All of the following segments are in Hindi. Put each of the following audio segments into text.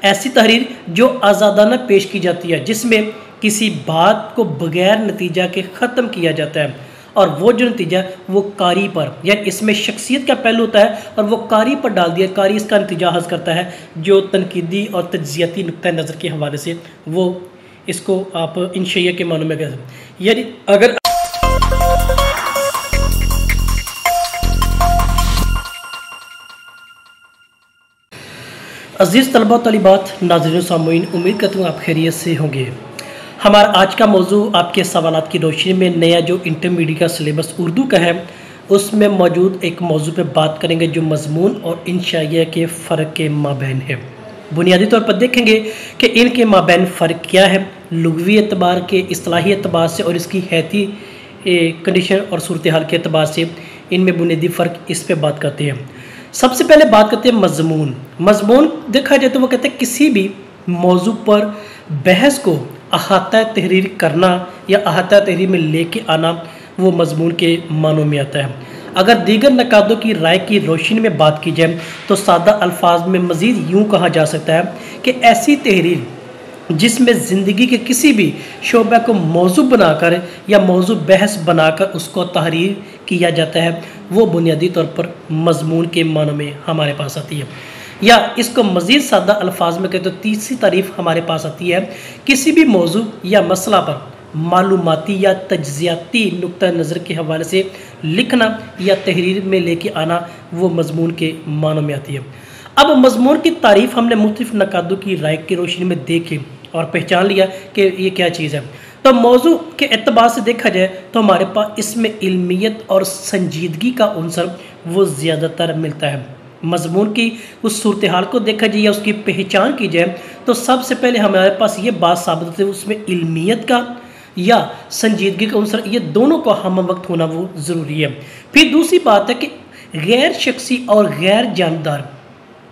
ऐसी तहरीर जो आज़ादाना पेश की जाती है, जिसमें किसी बात को बगैर नतीजा के ख़त्म किया जाता है और वो जो नतीजा वो कारी पर, यानी इसमें शख्सियत का पहलू होता है और वो कारी पर डाल दिया, कारी इसका नतीजा हासिल करता है जो तनकीदी और तज्ज़ियाती नुक्ता नज़र के हवाले से वो इसको आप इंशाइया के मानों में कह सकते। यानी अगर अज़ीज़ तलबा तलिबात, नाज़रीन सामुईन, उम्मीद करता हूँ आप खैरियत से होंगे। हमारा आज का मौजू आपके सवालात की रोशनी में नया जो इंटरमीडिएट का सिलेबस उर्दू का है उसमें मौजूद एक मौजू पे बात करेंगे जो मज़मून और इंशाइया के फ़र्क के माबैन है। बुनियादी तौर पर देखेंगे कि इनके माबैन फ़र्क क्या है, लुग़वी एतबार के, इस्तिलाही एतबार से और इसकी हैती कंडीशन और सूरत हाल के एतबार से इनमें बुनियादी फ़र्क इस पर बात करते हैं। सबसे पहले बात करते हैं मज़मून। मज़मून देखा जाए तो वो कहते हैं किसी भी मौजू पर बहस को अहाता तहरीर करना या अहाता तहरीर में लेके आना, वो मज़मून के मानों में आता है। अगर दीगर नकादों की राय की रोशनी में बात की जाए तो सादा अल्फाज में मज़ीद यूँ कहा जा सकता है कि ऐसी तहरीर जिसमें ज़िंदगी के किसी भी शोबे को मौजू बनाकर या मौजू बहस बनाकर उसको तहरीर किया जाता है, वो बुनियादी तौर पर मज़मून के मानों में हमारे पास आती है। या इसको मज़ीद सादा अल्फाज में कहें तो तीसरी तारीफ़ हमारे पास आती है किसी भी मौजू या मसला पर मालूमाती या तज्ज़ियाती नुक्ता नज़र के हवाले से लिखना या तहरीर में लेके आना, वो मज़मून के मानों में आती है। अब मज़मून की तारीफ़ हमने मुख्तलिफ़ नकादों की राय की रोशनी में देखी और पहचान लिया कि ये क्या चीज़ है। तो मौजू के एतबार से देखा जाए तो हमारे पास इसमें इल्मियत और संजीदगी का उनसर वो ज़्यादातर मिलता है। मज़मून की उस सूरत हाल को देखा जाए या उसकी पहचान की जाए तो सबसे पहले हमारे पास ये बात साबित होती है उसमें इल्मियत का या संजीदगी का उनसर, ये दोनों का हम वक्त होना वो ज़रूरी है। फिर दूसरी बात है कि गैर शख्सी और गैर जानदार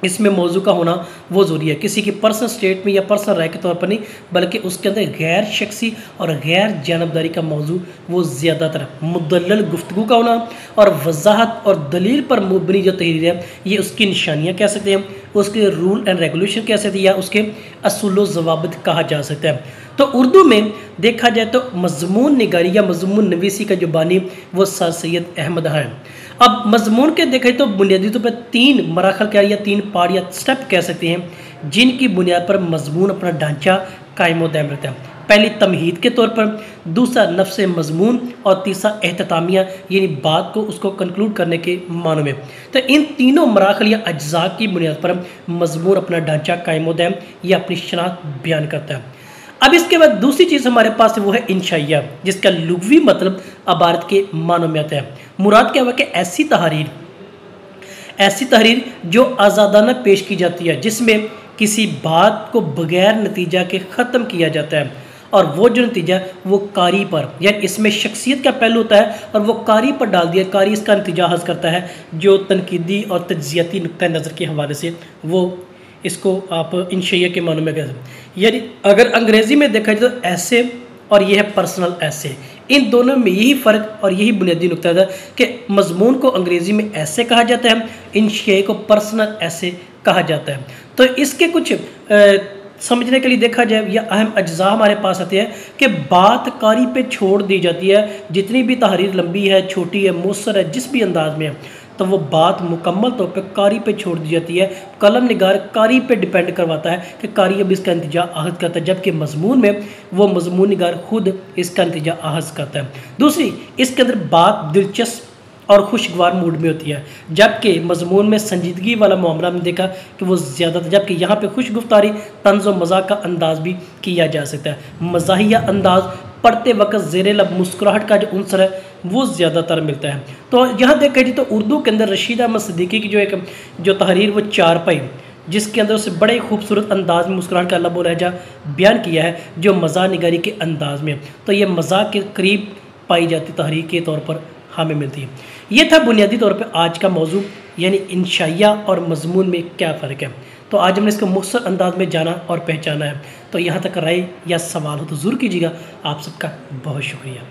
इसमें मौजू का होना वो ज़रूरी है। किसी की पर्सनल स्टेट में या पर्सनल राय के तौर पर नहीं, बल्कि उसके अंदर गैर शख्सी और गैर जानबदारी का मौजू वो ज़्यादातर मुदल्लल गुफ्तगू का होना और वजाहत और दलील पर मुबनी जो तहरीर है ये उसकी निशानियाँ कह सकते हैं, उसके रूल एंड रेगुलेशन कह सकते हैं या उसके असूल व ज़वाबित कहा जा सकता है। तो उर्दू में देखा जाए तो मज़मून निगारी या मज़मून नवीसी का जो बानी वो सर सैयद अहमद हैं। अब मज़मून के देखें तो बुनियादी तौर पर तीन मराहल क्या या तीन पार्ट या स्टेप कह सकते हैं जिनकी बुनियाद पर मज़मून अपना ढांचा कायम दायम रखता है। पहली तमहीद के तौर पर, दूसरा नफ्स मज़मून और तीसरा एहततामिया यानी बात को उसको कंक्लूड करने के मानों में। तो इन तीनों मराहल या अज्जा की बुनियाद पर मज़मून अपना ढांचा कायम दायम या अपनी शनाख्त बयान करता है। अब इसके बाद दूसरी चीज़ हमारे पास है वो है इंशाइया, जिसका लुग़वी मतलब अबारत के मानों में आता है। मुराद क्या हुआ कि ऐसी तहरीर जो आज़ादाना पेश की जाती है, जिसमें किसी बात को बगैर नतीजा के ख़त्म किया जाता है और वो जो नतीजा वो कारी पर, यानी इसमें शख्सियत का पहलू होता है और वो कारी पर डाल दिया, कारी इसका नतीजा हासिल करता है जो तनकीदी और तज्ज़ियाती नुक्ता नज़र के हवाले से वो इसको आप इंशाइया के मानों में कह सकते। यानी अगर अंग्रेज़ी में देखा जाए तो ऐसे और यह है पर्सनल ऐसे, इन दोनों में यही फ़र्क और यही बुनियादी नुक्ता है कि मज़मून को अंग्रेज़ी में ऐसे कहा जाता है, इंशाइया को पर्सनल ऐसे कहा जाता है। तो इसके कुछ समझने के लिए देखा जाए या अहम अज्जा हमारे पास आते हैं कि बात कारी पे छोड़ दी जाती है। जितनी भी तहरीर लंबी है, छोटी है, मुसर है, जिस भी अंदाज में है, तो वो बात मुकम्मल तौर पे कारी पे छोड़ दी जाती है। कलम निगार कारी पे डिपेंड करवाता है कि कारी अब इसका नतीजा आहज़ करता है, जबकि मज़मून में वो मज़मून निगार खुद इसका नतीजा आहज़ करता है। दूसरी, इसके अंदर बात दिलचस्प और खुशगवार मूड में होती है, जबकि मज़मून में संजीदगी वाला मामला में देखा कि वो ज़्यादा, जबकि यहाँ पे खुश गुफ्तारी, तंज़ व मज़ाक का अंदाज़ भी किया जा सकता है। मज़ाहिया अंदाज़ पढ़ते वक्त ज़ेरे लब मुस्कुराहट का जो उनसर है वो ज़्यादातर मिलता है। तो यहाँ देखा जाए तो उर्दू के अंदर रशीद अहमद सिद्दीकी की जो तहरीर वो चारपाई, जिसके अंदर उसे बड़े खूबसूरत अंदाज में मुस्कुराहट का लब व लहजा बयान किया है जो मज़ाक निगारी के अंदाज़ में, तो ये मज़ाक के करीब पाई जाती तहरीर के तौर पर हमें मिलती है। ये था बुनियादी तौर पर आज का मौजू, यानी इंशाइया और मज़मून में क्या फ़र्क है। तो आज हमने इसको मुख्तसर अंदाज में जाना और पहचाना है। तो यहाँ तक राय या सवाल हो तो ज़रूर कीजिएगा। आप सबका बहुत शुक्रिया।